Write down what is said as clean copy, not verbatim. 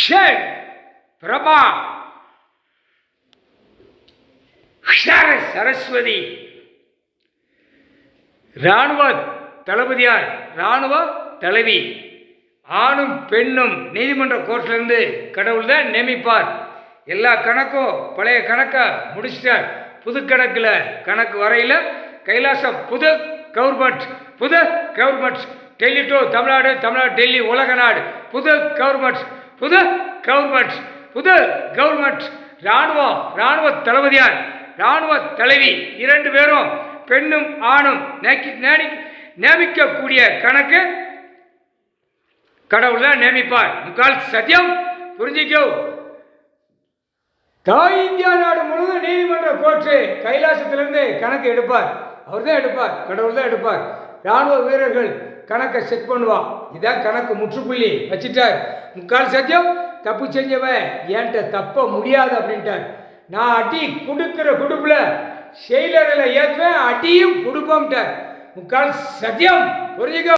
Sure Prabha sure Saraswati. இராணுவ தளபதியார் இராணுவ தலைவி. ஆணும் பெண்ணும் நீதிமன்ற கோர்ட்லேருந்து கடவுள் தான் நியமிப்பார். எல்லா கணக்கும் பழைய கணக்கை முடிச்சிட்டார். புது கணக்கில் கணக்கு வரையில் கைலாசம் புது கவர்மெண்ட் டெல்லி டு தமிழ்நாடு, தமிழ்நாடு டெல்லி உலக நாடு. புது கவர்மெண்ட் இராணுவ தளபதியார் இராணுவ தலைவி இரண்டு பேரும் பெண்ணும் ஆணும் நியமிக்கக்கூடிய கணக்கு கடவுள் தான் நியமிப்பார். முக்கால் சத்தியம் புரிஞ்சிக்கோ. தாய் இந்தியா நாடு முழுவதும் நீதிமன்ற கோர்ட்டு கைலாசத்திலிருந்து கணக்கு எடுப்பார். அவர் தான் எடுப்பார், கடவுள் தான் எடுப்பார். இராணுவ வீரர்கள் கணக்கை செக் பண்ணுவான். இதான் கணக்கு முற்றுப்புள்ளி வச்சுட்டார். முக்கால் சத்தியம் தப்பு செஞ்சவன் என்கிட்ட தப்ப முடியாது அப்படின்ட்டார். நான் அடி கொடுக்குற குடுப்பில் செயலரில் ஏற்றுவேன், அடியும் கொடுப்போம்ட்டார். முக்கால் சத்தியம் புரிஞ்சுக்க.